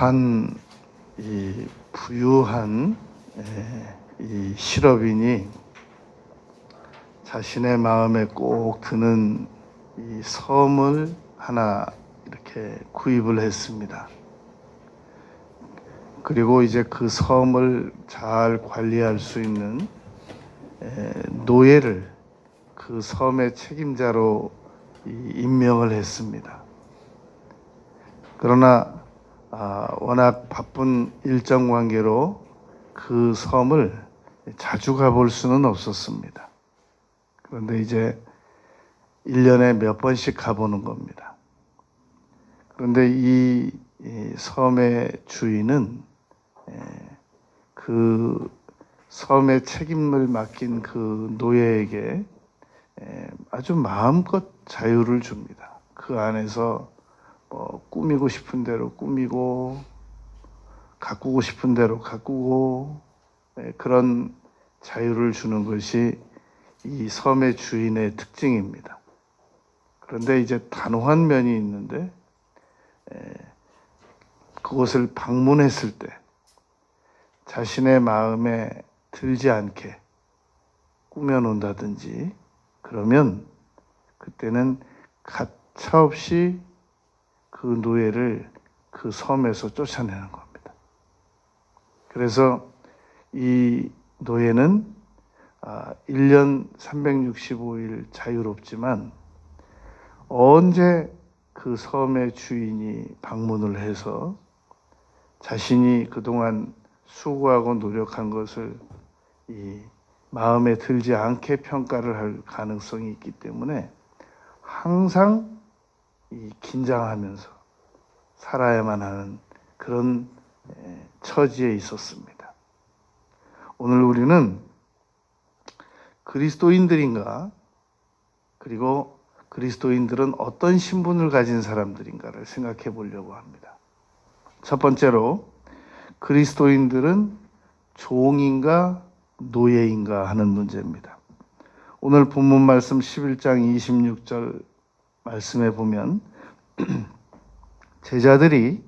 한 이 부유한 이 실업인이 자신의 마음에 꼭 드는 이 섬을 하나 이렇게 구입을 했습니다. 그리고 이제 그 섬을 잘 관리할 수 있는 노예를 그 섬의 책임자로 임명을 했습니다. 그러나 워낙 바쁜 일정 관계로 그 섬을 자주 가볼 수는 없었습니다. 그런데 이제 1년에 몇 번씩 가보는 겁니다. 그런데 이 섬의 주인은 그 섬의 책임을 맡긴 그 노예에게 아주 마음껏 자유를 줍니다. 그 안에서 꾸미고 싶은 대로 꾸미고 가꾸고 싶은 대로 가꾸고 그런 자유를 주는 것이 이 섬의 주인의 특징입니다. 그런데 이제 단호한 면이 있는데 그곳을 방문했을 때 자신의 마음에 들지 않게 꾸며놓는다든지 그러면 그때는 가차없이 그 노예를 그 섬에서 쫓아내는 겁니다. 그래서 이 노예는 1년 365일 자유롭지만 언제 그 섬의 주인이 방문을 해서 자신이 그동안 수고하고 노력한 것을 이 마음에 들지 않게 평가를 할 가능성이 있기 때문에 항상 이 긴장하면서 살아야만 하는 그런 처지에 있었습니다. 오늘 우리는 그리스도인들인가, 그리고 그리스도인들은 어떤 신분을 가진 사람들인가를 생각해 보려고 합니다. 첫 번째로 그리스도인들은 종인가 노예인가 하는 문제입니다. 오늘 본문 말씀 11장 26절 말씀에 보면 제자들이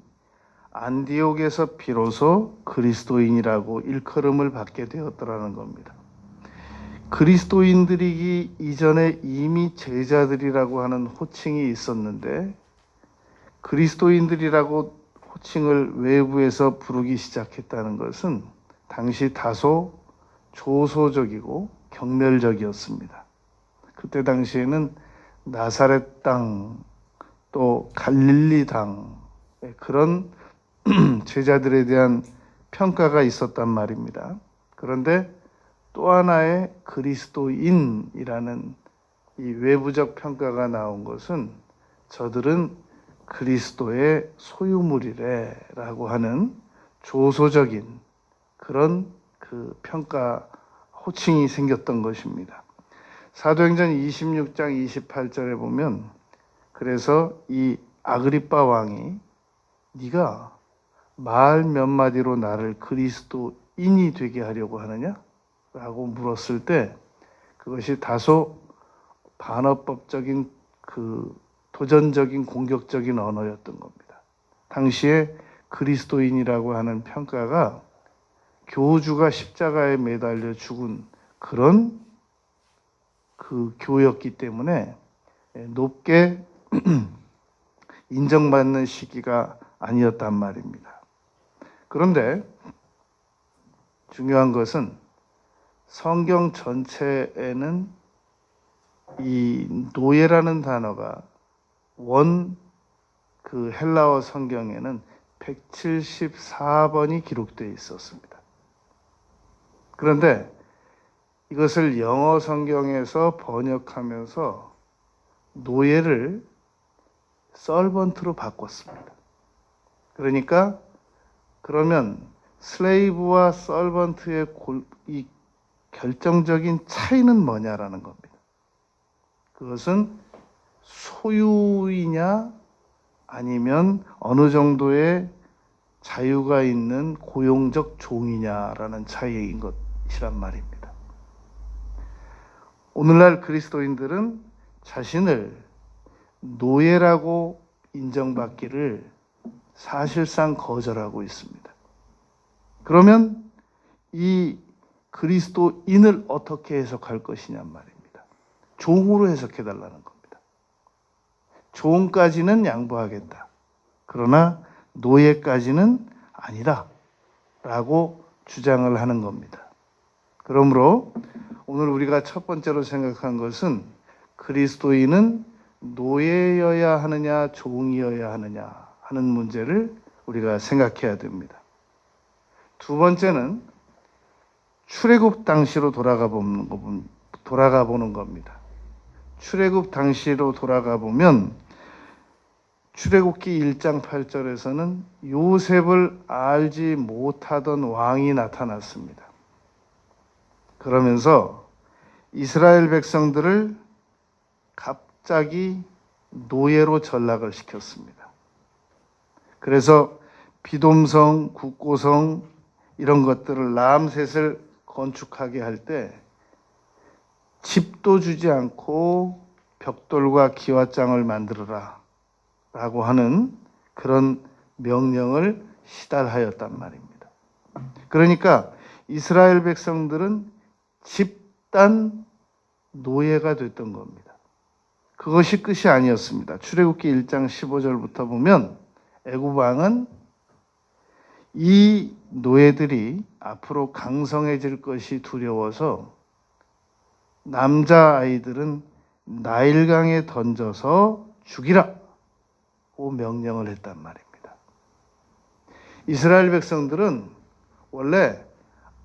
안디옥에서 비로소 그리스도인이라고 일컬음을 받게 되었더라는 겁니다. 그리스도인들이기 이전에 이미 제자들이라고 하는 호칭이 있었는데 그리스도인들이라고 호칭을 외부에서 부르기 시작했다는 것은 당시 다소 조소적이고 경멸적이었습니다. 그때 당시에는 나사렛 땅, 또 갈릴리 땅 그런 제자들에 대한 평가가 있었단 말입니다. 그런데 또 하나의 그리스도인이라는 이 외부적 평가가 나온 것은 저들은 그리스도의 소유물이래라고 하는 조소적인 그런 그 평가 호칭이 생겼던 것입니다. 사도행전 26장 28절에 보면 그래서 이 아그리빠 왕이 네가 말 몇 마디로 나를 그리스도인이 되게 하려고 하느냐? 라고 물었을 때 그것이 다소 반어법적인 그 도전적인 공격적인 언어였던 겁니다. 당시에 그리스도인이라고 하는 평가가 교주가 십자가에 매달려 죽은 그런 그 교였기 때문에 높게 인정받는 시기가 아니었단 말입니다. 그런데 중요한 것은 성경 전체에는 이 노예라는 단어가 그 헬라어 성경에는 174번이 기록되어 있었습니다. 그런데 이것을 영어 성경에서 번역하면서 노예를 서번트로 바꿨습니다. 그러니까 그러면 슬레이브와 서번트의 이 결정적인 차이는 뭐냐라는 겁니다. 그것은 소유이냐 아니면 어느 정도의 자유가 있는 고용적 종이냐라는 차이인 것이란 말입니다. 오늘날 그리스도인들은 자신을 노예라고 인정받기를 사실상 거절하고 있습니다. 그러면 이 그리스도인을 어떻게 해석할 것이냔 말입니다. 종으로 해석해달라는 겁니다. 종까지는 양보하겠다. 그러나 노예까지는 아니다. 라고 주장을 하는 겁니다. 그러므로 오늘 우리가 첫 번째로 생각한 것은 그리스도인은 노예여야 하느냐 종이어야 하느냐 하는 문제를 우리가 생각해야 됩니다. 두 번째는 출애굽 당시로 돌아가 보는 겁니다. 출애굽 당시로 돌아가 보면 출애굽기 1장 8절에서는 요셉을 알지 못하던 왕이 나타났습니다. 그러면서 이스라엘 백성들을 갑자기 노예로 전락을 시켰습니다. 그래서 비돔성, 국고성 이런 것들을 람셋을 건축하게 할 때 집도 주지 않고 벽돌과 기와장을 만들어라 라고 하는 그런 명령을 시달하였단 말입니다. 그러니까 이스라엘 백성들은 집단 노예가 됐던 겁니다. 그것이 끝이 아니었습니다. 출애굽기 1장 15절부터 보면 애굽 왕은 이 노예들이 앞으로 강성해질 것이 두려워서 남자아이들은 나일강에 던져서 죽이라고 명령을 했단 말입니다. 이스라엘 백성들은 원래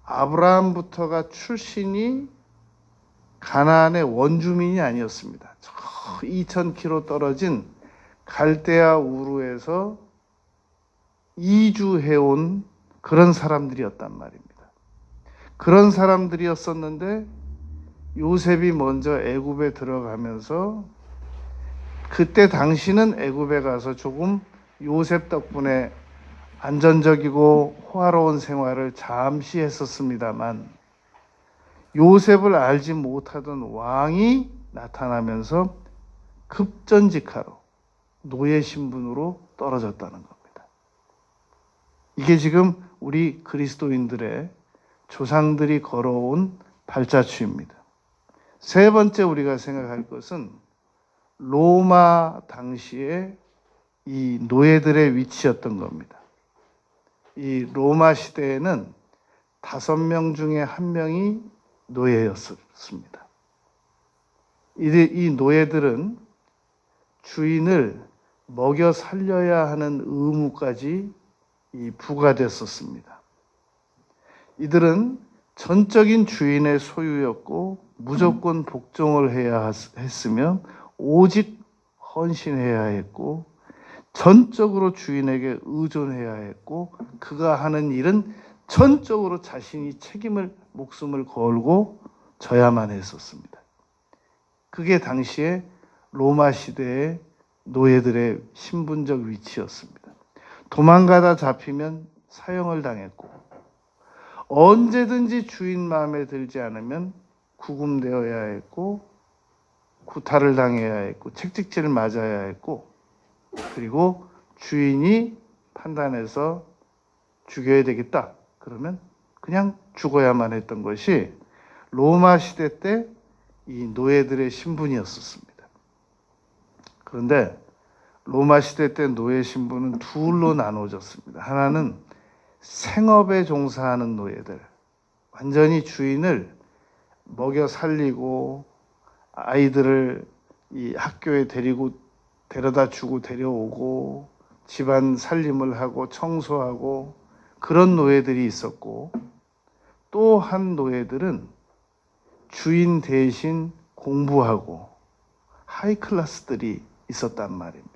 아브라함부터가 출신이 가나안의 원주민이 아니었습니다. 저 2000km 떨어진 갈대아 우르에서 이주해온 그런 사람들이었단 말입니다. 그런 사람들이었었는데 요셉이 먼저 애굽에 들어가면서 그때 당시는 애굽에 가서 조금 요셉 덕분에 안전적이고 호화로운 생활을 잠시 했었습니다만 요셉을 알지 못하던 왕이 나타나면서 급전직하로 노예 신분으로 떨어졌다는 겁니다. 이게 지금 우리 그리스도인들의 조상들이 걸어온 발자취입니다. 세 번째 우리가 생각할 것은 로마 당시에 이 노예들의 위치였던 겁니다. 이 로마 시대에는 5명 중에 1명이 노예였습니다. 이 노예들은 주인을 먹여 살려야 하는 의무까지 부과됐었습니다. 이들은 전적인 주인의 소유였고 무조건 복종을 해야 했으며 오직 헌신해야 했고 전적으로 주인에게 의존해야 했고 그가 하는 일은 전적으로 자신이 목숨을 걸고 져야만 했었습니다. 그게 당시에 로마 시대의 노예들의 신분적 위치였습니다. 도망가다 잡히면 사형을 당했고 언제든지 주인 마음에 들지 않으면 구금되어야 했고 구타를 당해야 했고 채찍질을 맞아야 했고 그리고 주인이 판단해서 죽여야 되겠다. 그러면 그냥 죽어야만 했던 것이 로마 시대 때 이 노예들의 신분이었었습니다. 그런데 로마 시대 때 노예 신분은 둘로 나눠졌습니다. 하나는 생업에 종사하는 노예들, 완전히 주인을 먹여 살리고 아이들을 이 학교에 데려다 주고 데려오고 집안 살림을 하고 청소하고 그런 노예들이 있었고 또 한 노예들은 주인 대신 공부하고 하이클래스들이 있었단 말입니다.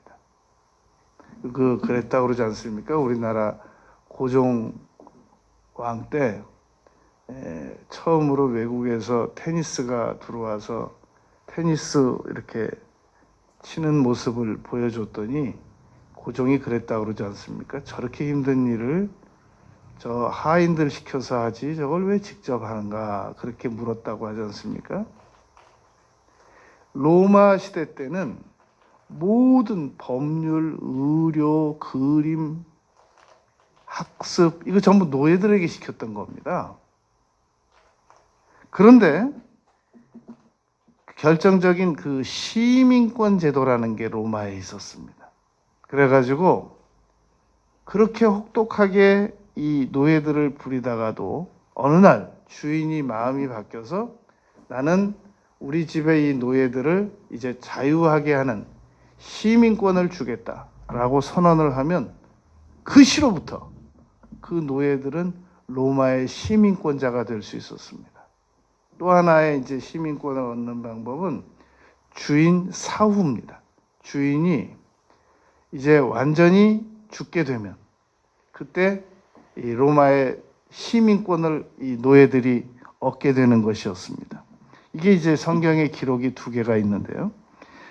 그랬다고 그러지 않습니까? 우리나라 고종 왕 때 처음으로 외국에서 테니스가 들어와서 테니스 이렇게 치는 모습을 보여줬더니 고종이 그랬다고 그러지 않습니까? 저렇게 힘든 일을 저 하인들 시켜서 하지 저걸 왜 직접 하는가 그렇게 물었다고 하지 않습니까? 로마 시대 때는 모든 법률, 의료, 그림, 학습, 이거 전부 노예들에게 시켰던 겁니다. 그런데 결정적인 그 시민권 제도라는 게 로마에 있었습니다. 그래가지고 그렇게 혹독하게 이 노예들을 부리다가도 어느 날 주인이 마음이 바뀌어서 나는 우리 집의 이 노예들을 이제 자유하게 하는 시민권을 주겠다라고 선언을 하면 그 시로부터 그 노예들은 로마의 시민권자가 될 수 있었습니다. 또 하나의 이제 시민권을 얻는 방법은 주인 사후입니다. 주인이 이제 완전히 죽게 되면 그때 이 로마의 시민권을 이 노예들이 얻게 되는 것이었습니다. 이게 이제 성경의 기록이 두 개가 있는데요.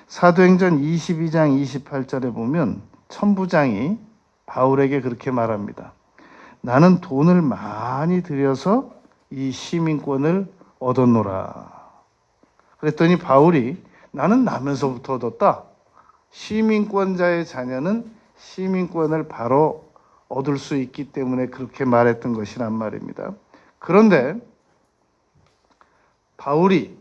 사도행전 22장 28절에 보면 천부장이 바울에게 그렇게 말합니다. 나는 돈을 많이 들여서 이 시민권을 얻었노라. 그랬더니 바울이 나는 나면서부터 얻었다. 시민권자의 자녀는 시민권을 바로 얻을 수 있기 때문에 그렇게 말했던 것이란 말입니다. 그런데 바울이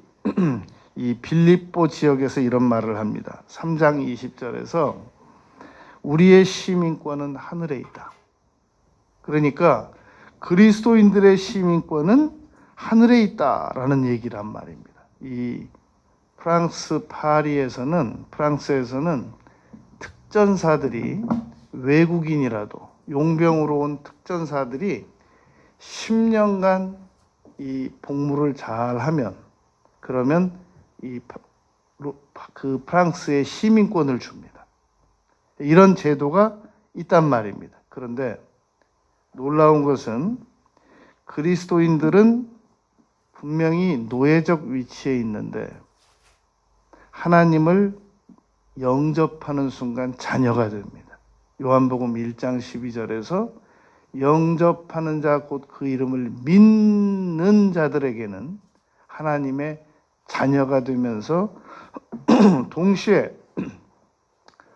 이 빌립보 지역에서 이런 말을 합니다. 3장 20절에서 우리의 시민권은 하늘에 있다. 그러니까 그리스도인들의 시민권은 하늘에 있다라는 얘기란 말입니다. 이 프랑스에서는 특전사들이 외국인이라도 용병으로 온 특전사들이 10년간 이 복무를 잘 하면 그러면 그 프랑스의 시민권을 줍니다. 이런 제도가 있단 말입니다. 그런데 놀라운 것은 그리스도인들은 분명히 노예적 위치에 있는데 하나님을 영접하는 순간 자녀가 됩니다. 요한복음 1장 12절에서 영접하는 자 곧 그 이름을 믿는 자들에게는 하나님의 자녀가 되면서 동시에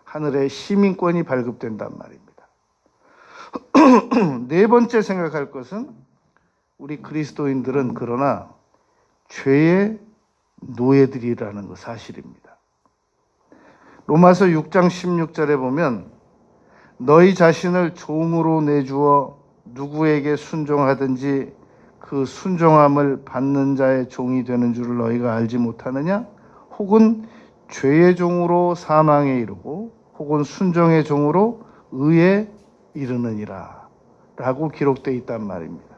하늘의 시민권이 발급된단 말입니다. 네 번째 생각할 것은 우리 그리스도인들은 그러나 죄의 노예들이라는 것 사실입니다. 로마서 6장 16절에 보면 너희 자신을 종으로 내주어 누구에게 순종하든지 그 순종함을 받는 자의 종이 되는 줄을 너희가 알지 못하느냐? 혹은 죄의 종으로 사망에 이르고 혹은 순종의 종으로 의에 이르느니라 라고 기록되어 있단 말입니다.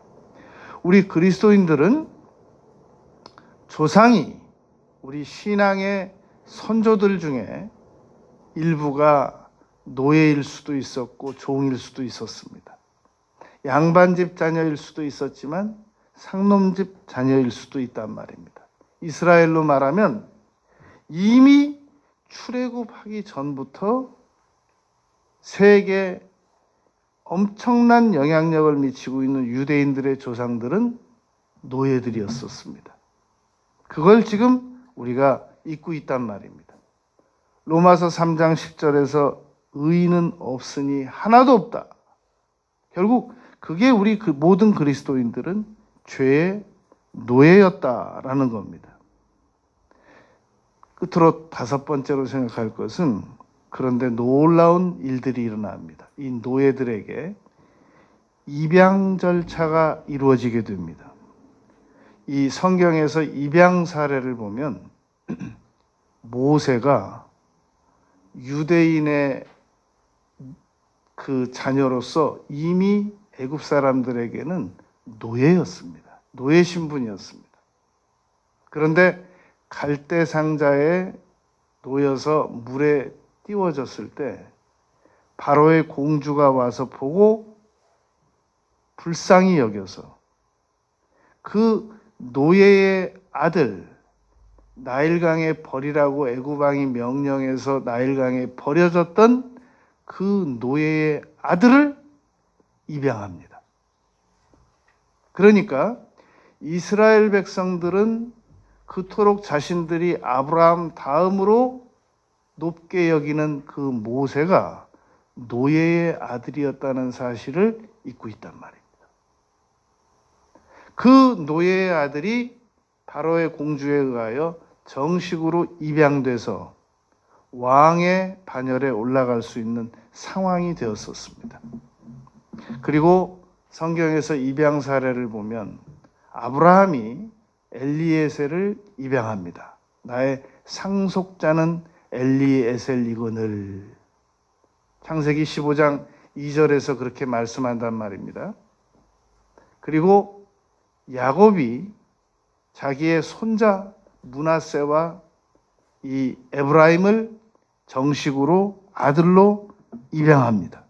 우리 그리스도인들은 조상이 우리 신앙의 선조들 중에 일부가 노예일 수도 있었고 종일 수도 있었습니다. 양반집 자녀일 수도 있었지만 상놈집 자녀일 수도 있단 말입니다. 이스라엘로 말하면 이미 출애굽하기 전부터 세계에 엄청난 영향력을 미치고 있는 유대인들의 조상들은 노예들이었었습니다. 그걸 지금 우리가 잊고 있단 말입니다. 로마서 3장 10절에서 의인은 없으니 하나도 없다. 결국 그게 우리 모든 그리스도인들은 죄의 노예였다라는 겁니다. 끝으로 다섯 번째로 생각할 것은 그런데 놀라운 일들이 일어납니다. 이 노예들에게 입양 절차가 이루어지게 됩니다. 이 성경에서 입양 사례를 보면 모세가 유대인의 그 자녀로서 이미 애굽 사람들에게는 노예였습니다. 노예 신분이었습니다. 그런데 갈대 상자에 놓여서 물에 띄워졌을 때 바로의 공주가 와서 보고 불쌍히 여겨서 그 노예의 아들 나일강에 버리라고 애굽 왕이 명령해서 나일강에 버려졌던 그 노예의 아들을 입양합니다. 그러니까 이스라엘 백성들은 그토록 자신들이 아브라함 다음으로 높게 여기는 그 모세가 노예의 아들이었다는 사실을 입고 있단 말입니다. 그 노예의 아들이 바로의 공주에 의하여 정식으로 입양돼서 왕의 반열에 올라갈 수 있는 상황이 되었었습니다. 그리고 성경에서 입양 사례를 보면 아브라함이 엘리에셀을 입양합니다. 나의 상속자는 엘리에셀이거늘. 창세기 15장 2절에서 그렇게 말씀한단 말입니다. 그리고 야곱이 자기의 손자 므낫세와 이 에브라임을 정식으로 아들로 입양합니다.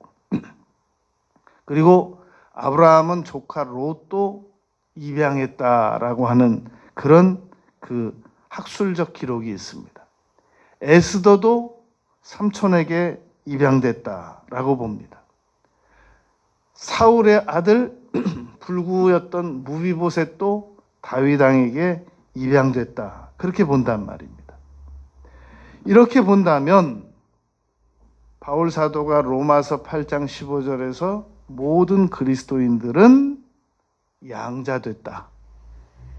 그리고 아브라함은 조카 롯도 입양했다라고 하는 그런 그 학술적 기록이 있습니다. 에스더도 삼촌에게 입양됐다라고 봅니다. 사울의 아들 불구였던 무비보셋도 다윗 왕에게 입양됐다. 그렇게 본단 말입니다. 이렇게 본다면 바울 사도가 로마서 8장 15절에서 모든 그리스도인들은 양자됐다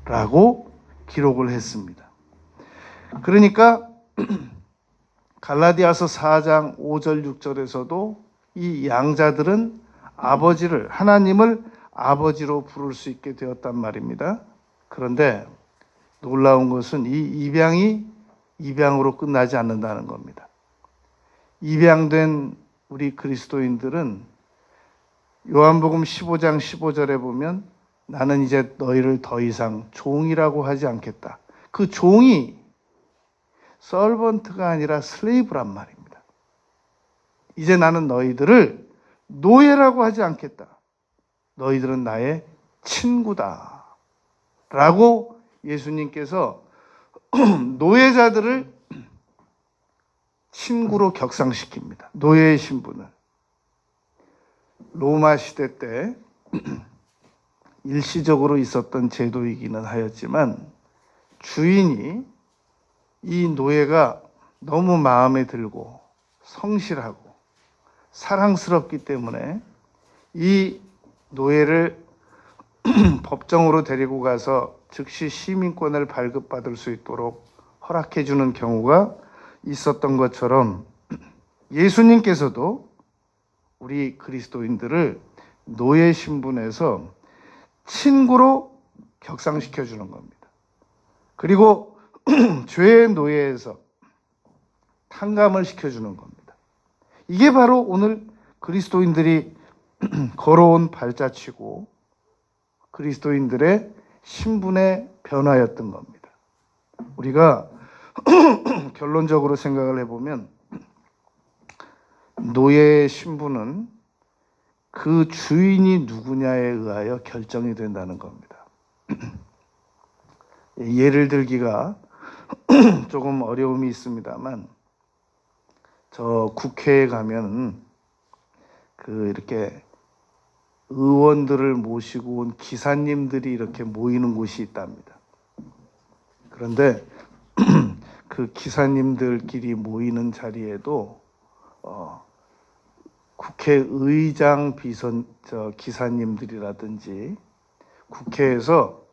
라고 기록을 했습니다. 그러니까 갈라디아서 4장 5절 6절에서도 이 양자들은 하나님을 아버지로 부를 수 있게 되었단 말입니다. 그런데 놀라운 것은 이 입양이 입양으로 끝나지 않는다는 겁니다. 입양된 우리 그리스도인들은 요한복음 15장 15절에 보면 나는 이제 너희를 더 이상 종이라고 하지 않겠다. 그 종이 서번트가 아니라 슬레이브란 말입니다. 이제 나는 너희들을 노예라고 하지 않겠다. 너희들은 나의 친구다. 라고 예수님께서 노예자들을 친구로 격상시킵니다. 노예의 신분을. 로마 시대 때 일시적으로 있었던 제도이기는 하였지만 주인이 이 노예가 너무 마음에 들고 성실하고 사랑스럽기 때문에 이 노예를 법정으로 데리고 가서 즉시 시민권을 발급받을 수 있도록 허락해 주는 경우가 있었던 것처럼 예수님께서도 우리 그리스도인들을 노예 신분에서 친구로 격상시켜 주는 겁니다. 그리고 죄의 노예에서 탕감을 시켜주는 겁니다. 이게 바로 오늘 그리스도인들이 걸어온 발자취고 그리스도인들의 신분의 변화였던 겁니다. 우리가 결론적으로 생각을 해보면 노예의 신분은 그 주인이 누구냐에 의하여 결정이 된다는 겁니다. 예를 들기가 조금 어려움이 있습니다만 저 국회에 가면 이렇게 의원들을 모시고 온 기사님들이 이렇게 모이는 곳이 있답니다. 그런데 그 기사님들끼리 모이는 자리에도 국회의장 기사님들이라든지 국회에서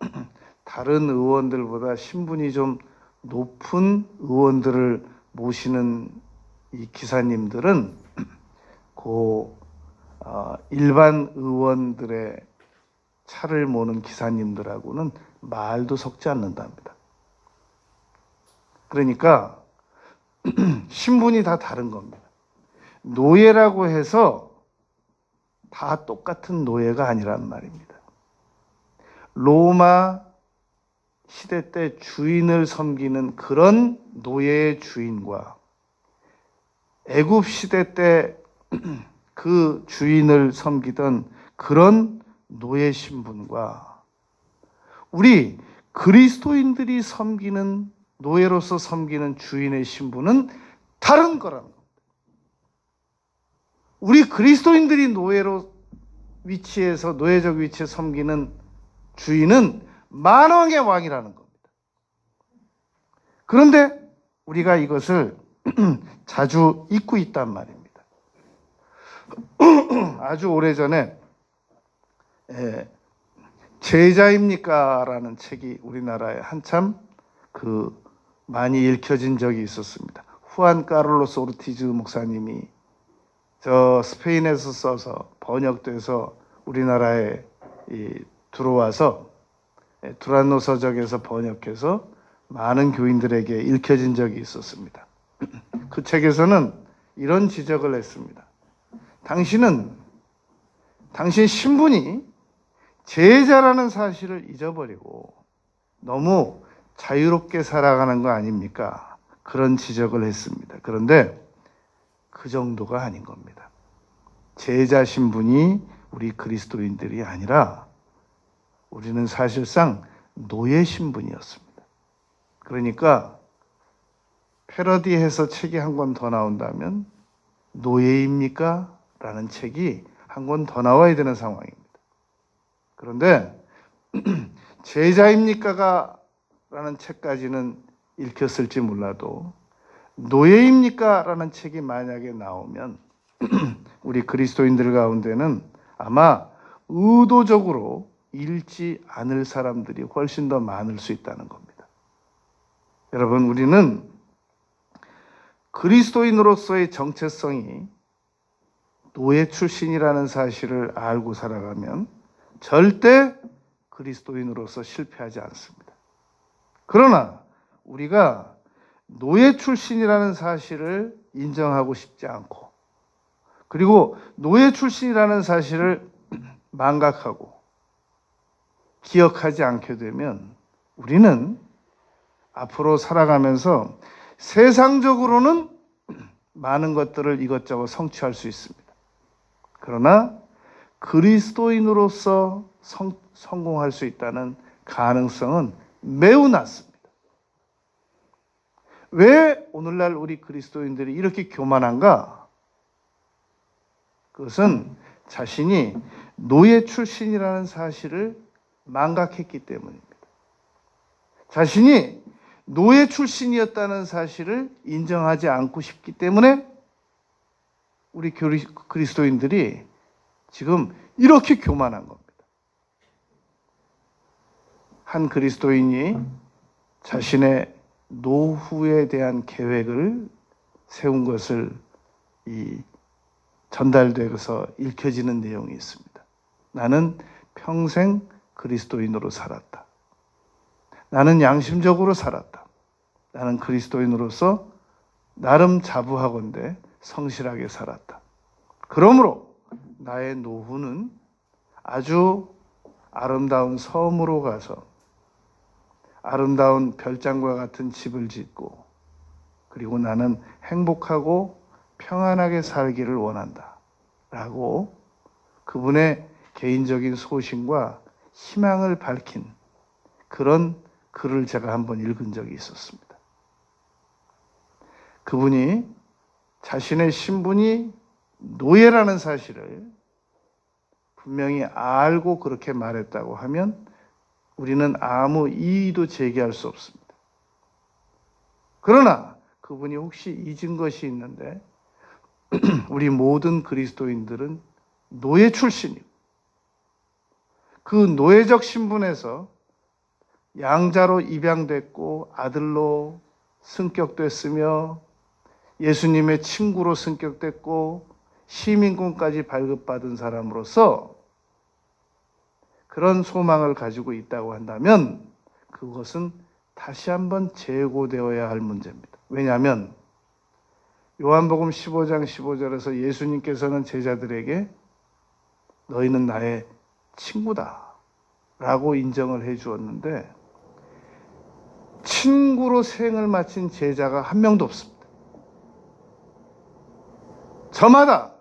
다른 의원들보다 신분이 좀 높은 의원들을 모시는 이 기사님들은 일반 의원들의 차를 모는 기사님들하고는 말도 섞지 않는답니다. 그러니까 신분이 다 다른 겁니다. 노예라고 해서 다 똑같은 노예가 아니란 말입니다. 로마 시대 때 주인을 섬기는 그런 노예의 주인과 애굽 시대 때 그 주인을 섬기던 그런 노예 신분과 우리 그리스도인들이 섬기는 노예로서 섬기는 주인의 신분은 다른 거라는 겁니다. 우리 그리스도인들이 노예적 위치에 섬기는 주인은 만왕의 왕이라는 겁니다. 그런데 우리가 이것을 자주 잊고 있단 말입니다. 아주 오래전에 제자입니까? 라는 책이 우리나라에 한참 많이 읽혀진 적이 있었습니다. 후안 카를로스 오르티즈 목사님이 저 스페인에서 써서 번역돼서 우리나라에 들어와서 두란노 서적에서 번역해서 많은 교인들에게 읽혀진 적이 있었습니다. 그 책에서는 이런 지적을 했습니다. 당신 신분이 제자라는 사실을 잊어버리고 너무 자유롭게 살아가는 거 아닙니까? 그런 지적을 했습니다. 그런데 그 정도가 아닌 겁니다. 제자 신분이 우리 그리스도인들이 아니라 우리는 사실상 노예 신분이었습니다. 그러니까 패러디해서 책이 한 권 더 나온다면 노예입니까? 라는 책이 한 권 더 나와야 되는 상황입니다. 그런데 제자입니까가 라는 책까지는 읽혔을지 몰라도 노예입니까? 라는 책이 만약에 나오면 우리 그리스도인들 가운데는 아마 의도적으로 읽지 않을 사람들이 훨씬 더 많을 수 있다는 겁니다. 여러분, 우리는 그리스도인으로서의 정체성이 노예 출신이라는 사실을 알고 살아가면 절대 그리스도인으로서 실패하지 않습니다. 그러나 우리가 노예 출신이라는 사실을 인정하고 싶지 않고, 그리고 노예 출신이라는 사실을 망각하고 기억하지 않게 되면 우리는 앞으로 살아가면서 세상적으로는 많은 것들을 이것저것 성취할 수 있습니다. 그러나 그리스도인으로서 성공할 수 있다는 가능성은 매우 낮습니다. 왜 오늘날 우리 그리스도인들이 이렇게 교만한가? 그것은 자신이 노예 출신이라는 사실을 망각했기 때문입니다. 자신이 노예 출신이었다는 사실을 인정하지 않고 싶기 때문에 우리 그리스도인들이 지금 이렇게 교만한 겁니다. 한 그리스도인이 자신의 노후에 대한 계획을 세운 것을 전달되어서 읽혀지는 내용이 있습니다. 나는 평생 그리스도인으로 살았다. 나는 양심적으로 살았다. 나는 그리스도인으로서 나름 자부하건대 성실하게 살았다. 그러므로 나의 노후는 아주 아름다운 섬으로 가서 아름다운 별장과 같은 집을 짓고, 그리고 나는 행복하고 평안하게 살기를 원한다 라고 그분의 개인적인 소신과 희망을 밝힌 그런 글을 제가 한번 읽은 적이 있었습니다. 그분이 자신의 신분이 노예라는 사실을 분명히 알고 그렇게 말했다고 하면 우리는 아무 이의도 제기할 수 없습니다. 그러나 그분이 혹시 잊은 것이 있는데 우리 모든 그리스도인들은 노예 출신이고, 그 노예적 신분에서 양자로 입양됐고 아들로 승격됐으며 예수님의 친구로 승격됐고 시민권까지 발급받은 사람으로서 그런 소망을 가지고 있다고 한다면 그것은 다시 한번 재고되어야 할 문제입니다. 왜냐하면 요한복음 15장 15절에서 예수님께서는 제자들에게 너희는 나의 친구다 라고 인정을 해 주었는데 친구로 생을 마친 제자가 한 명도 없습니다. 저마다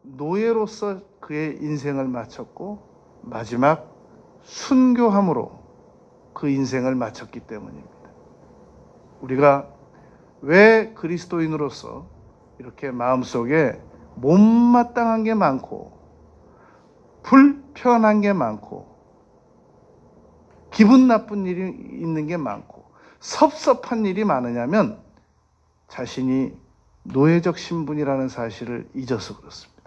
노예로서 그의 인생을 마쳤고 마지막 순교함으로 그 인생을 마쳤기 때문입니다. 우리가 왜 그리스도인으로서 이렇게 마음속에 못마땅한 게 많고 불편한 게 많고 기분 나쁜 일이 있는 게 많고 섭섭한 일이 많으냐면 자신이 노예적 신분이라는 사실을 잊어서 그렇습니다.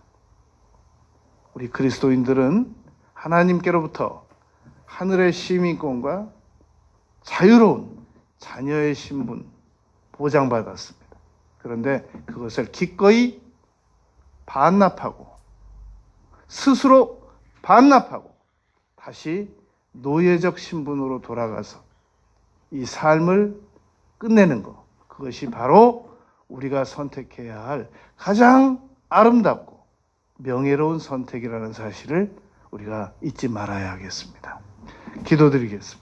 우리 그리스도인들은 하나님께로부터 하늘의 시민권과 자유로운 자녀의 신분 보장받았습니다. 그런데 그것을 기꺼이 반납하고 스스로 반납하고 다시 노예적 신분으로 돌아가서 이 삶을 끝내는 것, 그것이 바로 우리가 선택해야 할 가장 아름답고 명예로운 선택이라는 사실을 우리가 잊지 말아야 하겠습니다. 기도드리겠습니다.